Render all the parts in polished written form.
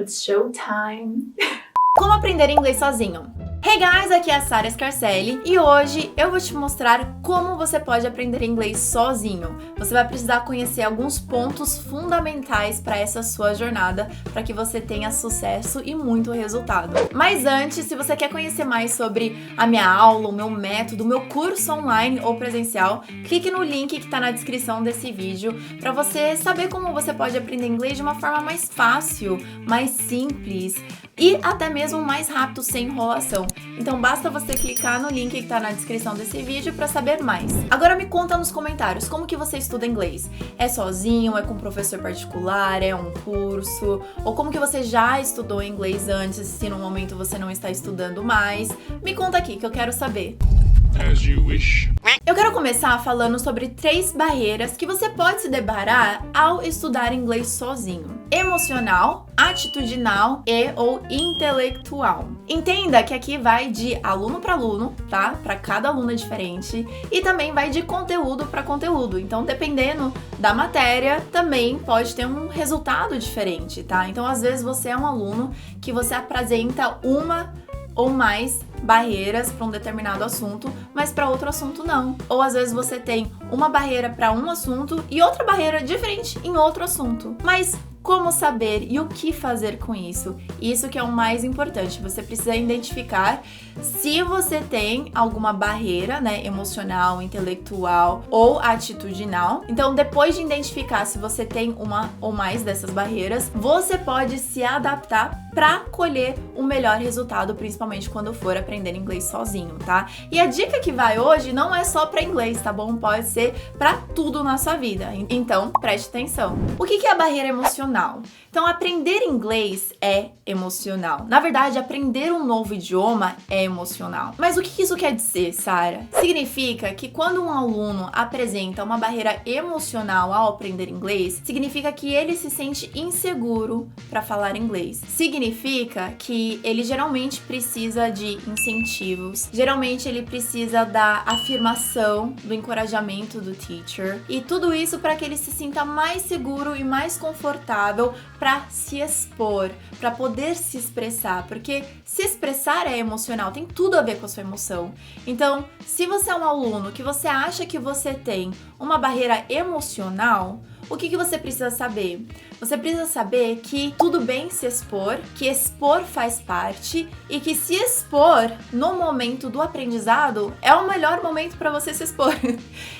It's showtime! Como aprender inglês sozinho? Hey guys, aqui é a Sara Scarcelli e hoje eu vou te mostrar como você pode aprender inglês sozinho. Você vai precisar conhecer alguns pontos fundamentais para essa sua jornada, para que você tenha sucesso e muito resultado. Mas antes, se você quer conhecer mais sobre a minha aula, o meu método, o meu curso online ou presencial, clique no link que está na descrição desse vídeo para você saber como você pode aprender inglês de uma forma mais fácil, mais simples e até mesmo mais rápido, sem enrolação. Então basta você clicar no link que tá na descrição desse vídeo para saber mais. Agora me conta nos comentários como que você estuda inglês. É sozinho, é com professor particular, é um curso? Ou como que você já estudou inglês antes, se no momento você não está estudando mais? Me conta aqui que eu quero saber. As you wish. Eu quero começar falando sobre 3 barreiras que você pode se deparar ao estudar inglês sozinho: emocional, atitudinal e ou intelectual. Entenda que aqui vai de aluno para aluno, tá? Para cada aluno é diferente, e também vai de conteúdo para conteúdo. Então, dependendo da matéria, também pode ter um resultado diferente, tá? Então, às vezes você é um aluno que você apresenta uma ou mais barreiras para um determinado assunto, mas para outro assunto não. Ou às vezes você tem uma barreira para um assunto e outra barreira diferente em outro assunto. Mas como saber e o que fazer com isso? Isso que é o mais importante. Você precisa identificar se você tem alguma barreira, né, emocional, intelectual ou atitudinal. Então, depois de identificar se você tem uma ou mais dessas barreiras, você pode se adaptar para colher o melhor resultado, principalmente quando for aprender inglês sozinho, tá? E a dica que vai hoje não é só para inglês, tá bom? Pode ser para tudo na sua vida. Então, preste atenção. O que é a barreira emocional? Então, aprender inglês é emocional. Na verdade, aprender um novo idioma é emocional. Mas o que isso quer dizer, Sara? Significa que quando um aluno apresenta uma barreira emocional ao aprender inglês, significa que ele se sente inseguro para falar inglês. Significa que ele geralmente precisa de incentivos, geralmente ele precisa da afirmação, do encorajamento do teacher, e tudo isso para que ele se sinta mais seguro e mais confortável para se expor, para poder se expressar, porque se expressar é emocional, tem tudo a ver com a sua emoção. Então, se você é um aluno que você acha que você tem uma barreira emocional, o que você precisa saber? Você precisa saber que tudo bem se expor, que expor faz parte e que se expor no momento do aprendizado é o melhor momento para você se expor.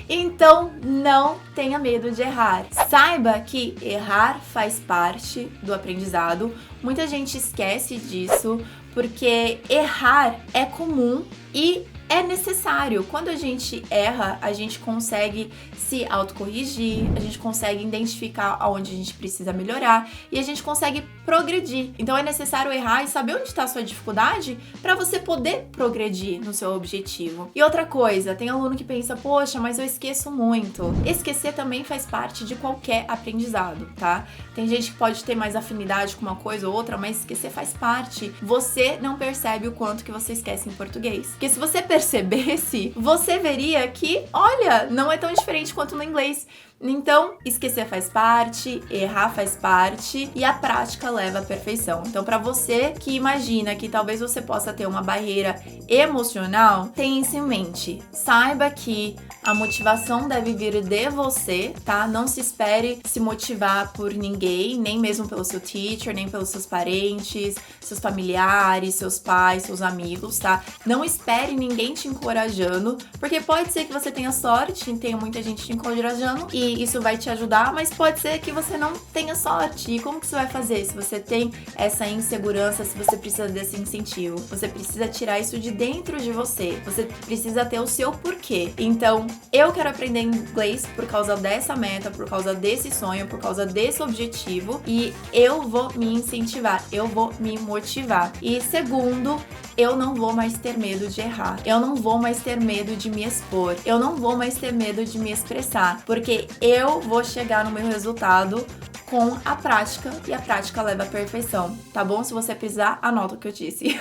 Então, não tenha medo de errar. Saiba que errar faz parte do aprendizado. Muita gente esquece disso porque errar é comum e é necessário. Quando a gente erra, a gente consegue se autocorrigir, a gente consegue identificar aonde a gente precisa melhorar e a gente consegue progredir. Então é necessário errar e saber onde está a sua dificuldade para você poder progredir no seu objetivo. E outra coisa, tem aluno que pensa, poxa, mas eu esqueço muito. Esquecer também faz parte de qualquer aprendizado, tá? Tem gente que pode ter mais afinidade com uma coisa ou outra, mas esquecer faz parte. Você não percebe o quanto que você esquece em português. Porque se você percebesse, você veria que, olha, não é tão diferente quanto no inglês. Então, esquecer faz parte, errar faz parte e a prática leva à perfeição. Então, para você que imagina que talvez você possa ter uma barreira emocional, tenha isso em mente. Saiba que a motivação deve vir de você, tá? Não se espere se motivar por ninguém, nem mesmo pelo seu teacher, nem pelos seus parentes, seus familiares, seus pais, seus amigos, tá? Não espere ninguém te encorajando, porque pode ser que você tenha sorte e tenha muita gente te encorajando e isso vai te ajudar, mas pode ser que você não tenha sorte. E como que você vai fazer se você tem essa insegurança, se você precisa desse incentivo? Você precisa tirar isso de dentro de você. Você precisa ter o seu porquê. Então, eu quero aprender inglês por causa dessa meta, por causa desse sonho, por causa desse objetivo e eu vou me incentivar, eu vou me motivar. E segundo, eu não vou mais ter medo de errar. Eu não vou mais ter medo de me expor. Eu não vou mais ter medo de me expressar, porque eu vou chegar no meu resultado com a prática e a prática leva à perfeição, tá bom? Se você precisar, anota o que eu disse.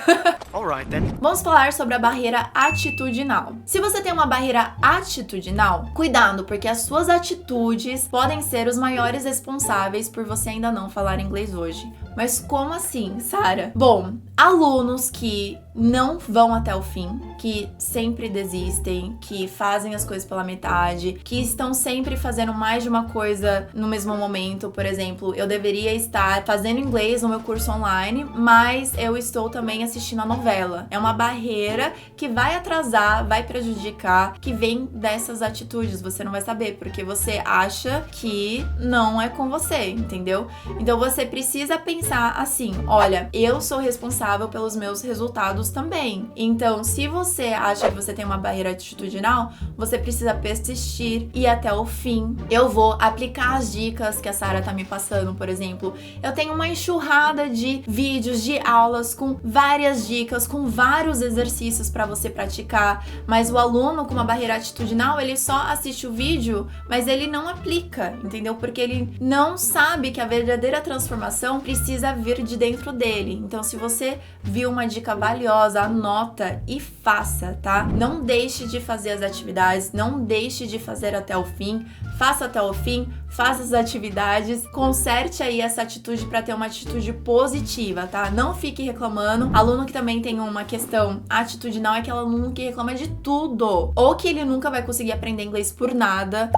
Alright then. Vamos falar sobre a barreira atitudinal. Se você tem uma barreira atitudinal, cuidado, porque as suas atitudes podem ser os maiores responsáveis por você ainda não falar inglês hoje. Mas como assim, Sara? Bom, alunos que não vão até o fim, que sempre desistem, que fazem as coisas pela metade, que estão sempre fazendo mais de uma coisa no mesmo momento. Por exemplo, eu deveria estar fazendo inglês no meu curso online, mas eu estou também assistindo a novela. É uma barreira que vai atrasar, vai prejudicar, que vem dessas atitudes. Você não vai saber, porque você acha que não é com você, entendeu? Então você precisa pensar assim, olha, eu sou responsável pelos meus resultados também. Então, se você acha que você tem uma barreira atitudinal, você precisa persistir e ir até o fim. Eu vou aplicar as dicas que a Sara tá me passando, por exemplo. Eu tenho uma enxurrada de vídeos, de aulas com várias dicas, com vários exercícios para você praticar, mas o aluno com uma barreira atitudinal, ele só assiste o vídeo, mas ele não aplica, entendeu? Porque ele não sabe que a verdadeira transformação precisa vir de dentro dele. Então, se você viu uma dica valiosa, anota e faça, tá? Não deixe de fazer as atividades, não deixe de fazer até o fim, faça até o fim, faça as atividades, conserte aí essa atitude para ter uma atitude positiva, tá? Não fique reclamando. Aluno que também tem uma questão atitudinal é aquele aluno que reclama de tudo, ou que ele nunca vai conseguir aprender inglês por nada.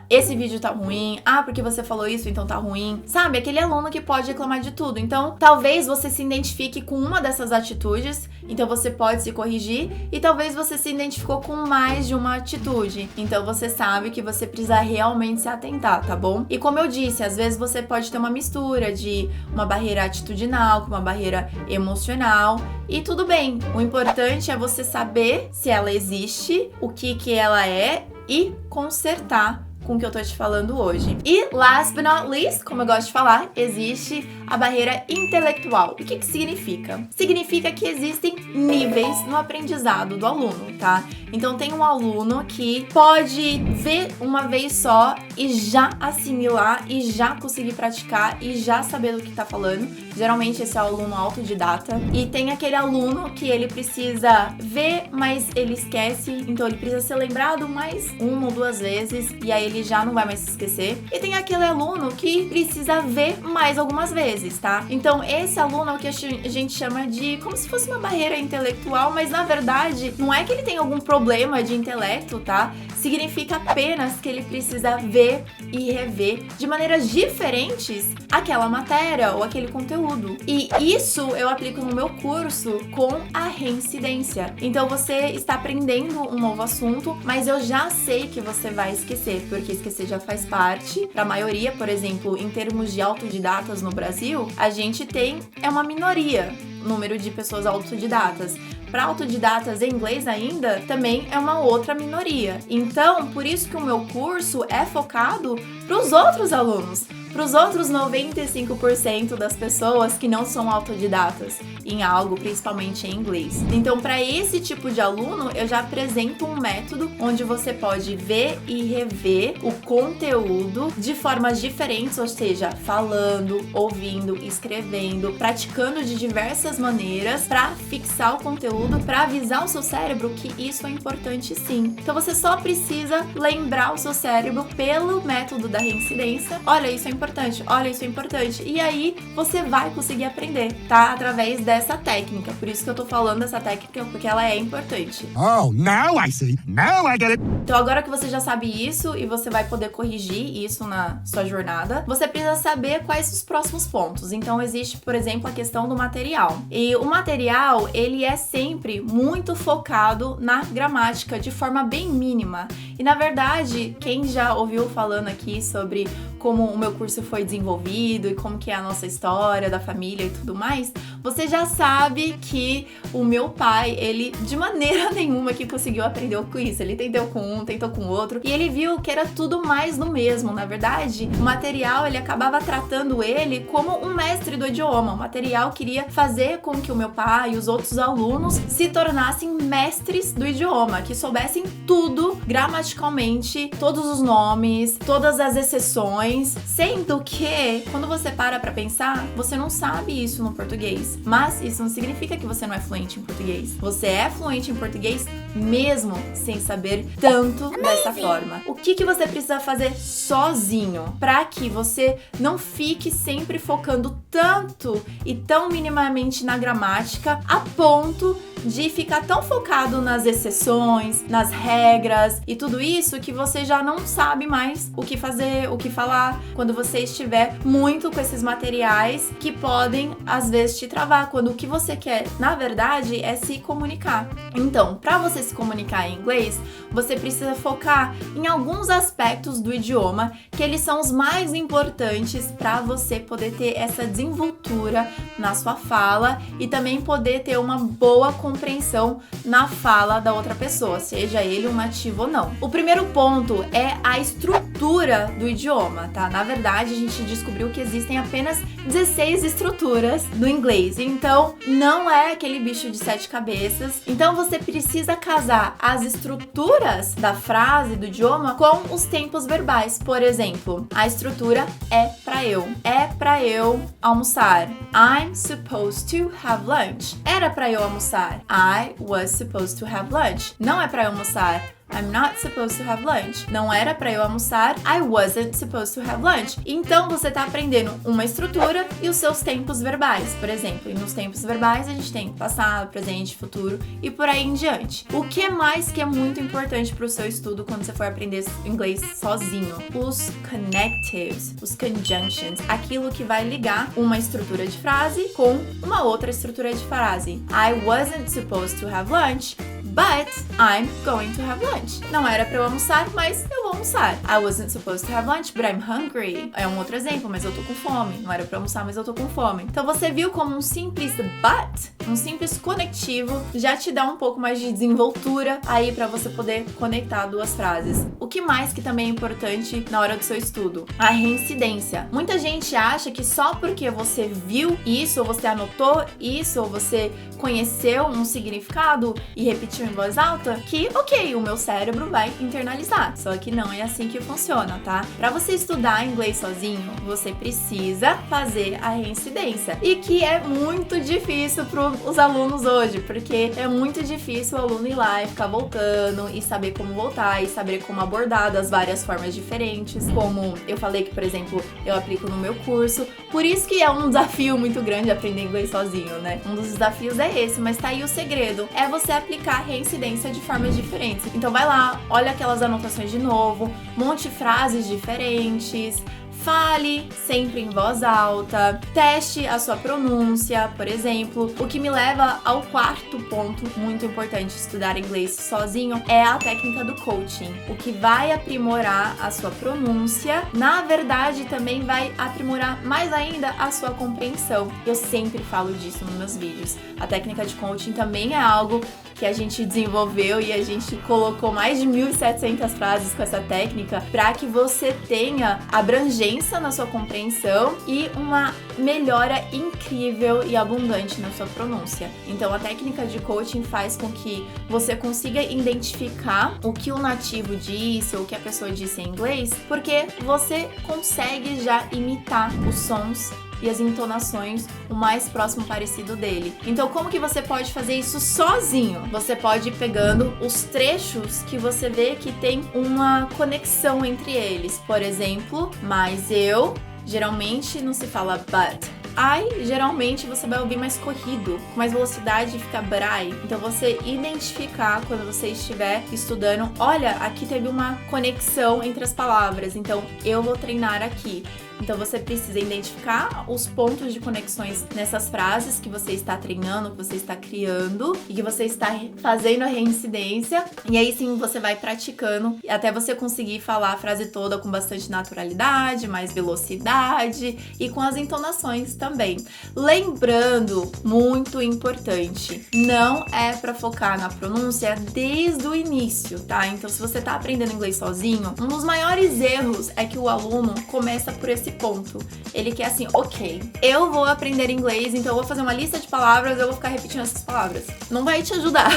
Esse vídeo tá ruim, porque você falou isso, então tá ruim. Sabe, aquele aluno que pode reclamar de tudo. Então, talvez você se identifique com uma dessas atitudes, então você pode se corrigir, e talvez você se identificou com mais de uma atitude. Então você sabe que você precisa realmente se atentar, tá bom? E como eu disse, às vezes você pode ter uma mistura de uma barreira atitudinal com uma barreira emocional, e tudo bem. O importante é você saber se ela existe, o que ela é, e consertar com o que eu tô te falando hoje. E last but not least, como eu gosto de falar, existe a barreira intelectual. O que significa? Significa que existem níveis no aprendizado do aluno, tá? Então tem um aluno que pode ver uma vez só e já assimilar e já conseguir praticar e já saber do que tá falando. Geralmente esse é o aluno autodidata. E tem aquele aluno que ele precisa ver, mas ele esquece, então ele precisa ser lembrado mais uma ou duas vezes e aí ele já não vai mais se esquecer. E tem aquele aluno que precisa ver mais algumas vezes, tá? Então esse aluno é o que a gente chama de como se fosse uma barreira intelectual, mas na verdade não é que ele tem algum problema de intelecto, tá? Significa apenas que ele precisa ver e rever de maneiras diferentes aquela matéria ou aquele conteúdo. E isso eu aplico no meu curso com a reincidência. Então você está aprendendo um novo assunto, mas eu já sei que você vai esquecer, porque esquecer já faz parte. Pra maioria, por exemplo, em termos de autodidatas no Brasil, a gente tem uma minoria número de pessoas autodidatas. Para autodidatas em inglês ainda, também é uma outra minoria. Então, por isso que o meu curso é focado para os outros alunos, para os outros 95% das pessoas que não são autodidatas em algo, principalmente em inglês. Então, para esse tipo de aluno, eu já apresento um método onde você pode ver e rever o conteúdo de formas diferentes, ou seja, falando, ouvindo, escrevendo, praticando de diversas maneiras para fixar o conteúdo, para avisar o seu cérebro que isso é importante sim. Então, você só precisa lembrar o seu cérebro pelo método da reincidência. Olha, isso é importante. Olha, isso é importante. E aí, você vai conseguir aprender, tá? Através dessa técnica. Por isso que eu tô falando dessa técnica, porque ela é importante. Oh, now I see. Now I get it. Então, agora que você já sabe isso e você vai poder corrigir isso na sua jornada, você precisa saber quais os próximos pontos. Então, existe, por exemplo, a questão do material. E o material, ele é sempre muito focado na gramática, de forma bem mínima. E, na verdade, quem já ouviu falando aqui sobre como o meu curso foi desenvolvido e como que é a nossa história da família e tudo mais, você já sabe que o meu pai, ele de maneira nenhuma que conseguiu aprender com isso. Ele tentou com um, tentou com outro, e ele viu que era tudo mais do mesmo. Na verdade, o material, ele acabava tratando ele como um mestre do idioma. O material queria fazer com que o meu pai e os outros alunos se tornassem mestres do idioma, que soubessem tudo gramaticalmente, todos os nomes, todas as exceções, sem Sendo que, quando você para pra pensar, você não sabe isso no português. Mas isso não significa que você não é fluente em português. Você é fluente em português mesmo sem saber tanto dessa forma. O que você precisa fazer sozinho para que você não fique sempre focando tanto e tão minimamente na gramática a ponto de ficar tão focado nas exceções, nas regras e tudo isso que você já não sabe mais o que fazer, o que falar quando você estiver muito com esses materiais que podem às vezes te travar, quando o que você quer, na verdade, é se comunicar. Então, para você se comunicar em inglês, você precisa focar em alguns aspectos do idioma que eles são os mais importantes para você poder ter essa desenvoltura na sua fala e também poder ter uma boa compreensão na fala da outra pessoa, seja ele um nativo ou não. O primeiro ponto é a estrutura do idioma, tá? Na verdade, a gente descobriu que existem apenas 16 estruturas do inglês, então não é aquele bicho de 7 cabeças. Então você precisa casar as estruturas da frase, do idioma, com os tempos verbais. Por exemplo, a estrutura é pra eu. É pra eu almoçar. I'm supposed to have lunch. Era pra eu almoçar. I was supposed to have lunch. Não é pra eu almoçar. I'm not supposed to have lunch. Não era pra eu almoçar. I wasn't supposed to have lunch. Então você tá aprendendo uma estrutura e os seus tempos verbais, por exemplo. E nos tempos verbais a gente tem passado, presente, futuro e por aí em diante. O que mais que é muito importante pro seu estudo quando você for aprender inglês sozinho? Os connectives, os conjunctions, aquilo que vai ligar uma estrutura de frase com uma outra estrutura de frase. I wasn't supposed to have lunch, but I'm going to have lunch. Não era pra eu almoçar, mas eu vou almoçar. I wasn't supposed to have lunch, but I'm hungry. É um outro exemplo, mas eu tô com fome. Não era pra eu almoçar, mas eu tô com fome. Então você viu como um simples but, um simples conectivo, já te dá um pouco mais de desenvoltura aí pra você poder conectar duas frases. O que mais que também é importante na hora do seu estudo? A reincidência. Muita gente acha que só porque você viu isso, ou você anotou isso, ou você conheceu um significado e repetiu em voz alta, que ok, o meu cérebro vai internalizar. Só que não é assim que funciona, tá? Pra você estudar inglês sozinho, você precisa fazer a reincidência. E que é muito difícil pros alunos hoje, porque é muito difícil o aluno ir lá e ficar voltando e saber como voltar e saber como abordar das várias formas diferentes. Como eu falei que, por exemplo, eu aplico no meu curso. Por isso que é um desafio muito grande aprender inglês sozinho, né? Um dos desafios é esse, mas tá aí o segredo. É você aplicar reincidência de formas diferentes. Então vai lá, olha aquelas anotações de novo, monte frases diferentes, fale sempre em voz alta, teste a sua pronúncia, por exemplo. O que me leva ao quarto ponto muito importante de estudar inglês sozinho é a técnica do coaching. O que vai aprimorar a sua pronúncia, na verdade também vai aprimorar mais ainda a sua compreensão. Eu sempre falo disso nos meus vídeos. A técnica de coaching também é algo que a gente desenvolveu e a gente colocou mais de 1.700 frases com essa técnica para que você tenha abrangência na sua compreensão e uma melhora incrível e abundante na sua pronúncia. Então a técnica de coaching faz com que você consiga identificar o que o nativo disse ou o que a pessoa disse em inglês, porque você consegue já imitar os sons e as entonações o mais próximo parecido dele. Então, como que você pode fazer isso sozinho? Você pode ir pegando os trechos que você vê que tem uma conexão entre eles. Por exemplo, mas eu, geralmente não se fala but. I, geralmente você vai ouvir mais corrido, com mais velocidade, fica brai. Então você identificar quando você estiver estudando, olha, aqui teve uma conexão entre as palavras, então eu vou treinar aqui. Então você precisa identificar os pontos de conexões nessas frases que você está treinando, que você está criando e que você está fazendo a reincidência. E aí sim você vai praticando até você conseguir falar a frase toda com bastante naturalidade, mais velocidade e com as entonações também. Lembrando, muito importante, não é para focar na pronúncia desde o início, tá? Então se você tá aprendendo inglês sozinho, um dos maiores erros é que o aluno começa por esse ponto. Ele quer assim, ok, eu vou aprender inglês, então eu vou fazer uma lista de palavras, eu vou ficar repetindo essas palavras. Não vai te ajudar.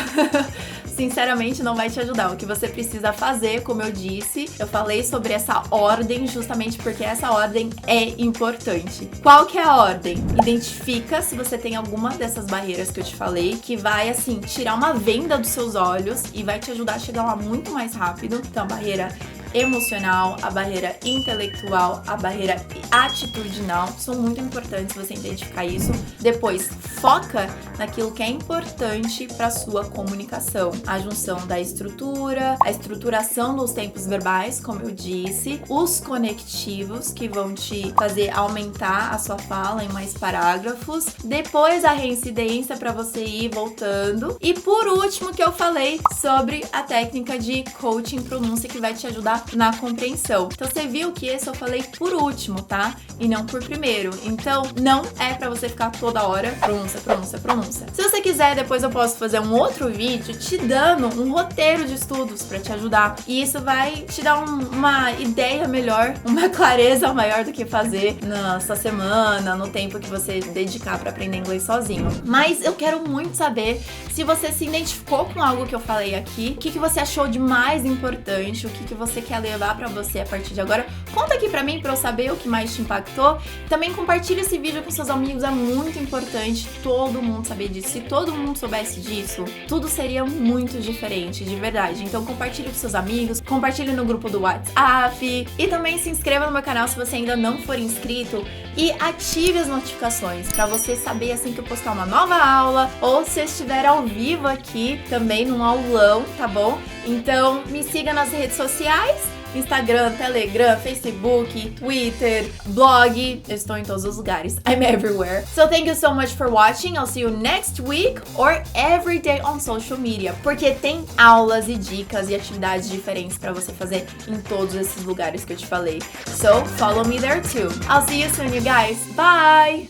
sinceramente não vai te ajudar. O que você precisa fazer, como eu disse, eu falei sobre essa ordem justamente porque essa ordem é importante. Qual que é a ordem? Identifica se você tem alguma dessas barreiras que eu te falei, que vai, assim, tirar uma venda dos seus olhos e vai te ajudar a chegar lá muito mais rápido. Então, a barreira emocional, a barreira intelectual, a barreira atitudinal são muito importantes você identificar isso. Depois, foca naquilo que é importante para sua comunicação. A junção da estrutura, a estruturação dos tempos verbais, como eu disse, os conectivos que vão te fazer aumentar a sua fala em mais parágrafos. Depois, a reincidência para você ir voltando. E por último, que eu falei sobre a técnica de coaching pronúncia que vai te ajudar na compreensão. Então você viu que esse eu falei por último, tá? E não por primeiro. Então não é pra você ficar toda hora pronúncia, pronúncia, pronúncia. Se você quiser, depois eu posso fazer um outro vídeo te dando um roteiro de estudos pra te ajudar. E isso vai te dar uma ideia melhor, uma clareza maior do que fazer na sua semana, no tempo que você dedicar pra aprender inglês sozinho. Mas eu quero muito saber se você se identificou com algo que eu falei aqui, o que você achou de mais importante, o que você quer levar pra você a partir de agora. Conta aqui pra mim pra eu saber o que mais te impactou. Também compartilha esse vídeo com seus amigos, é muito importante todo mundo saber disso. Se todo mundo soubesse disso, tudo seria muito diferente, de verdade. Então compartilha com seus amigos, compartilha no grupo do WhatsApp e também se inscreva no meu canal se você ainda não for inscrito e ative as notificações pra você saber assim que eu postar uma nova aula ou se eu estiver ao vivo aqui também num aulão, tá bom? Então me siga nas redes sociais, Instagram, Telegram, Facebook, Twitter, blog. Eu estou em todos os lugares. I'm everywhere. So thank you so much for watching. I'll see you next week or every day on social media. Porque tem aulas e dicas e atividades diferentes para você fazer em todos esses lugares que eu te falei. So follow me there too. I'll see you soon, you guys. Bye!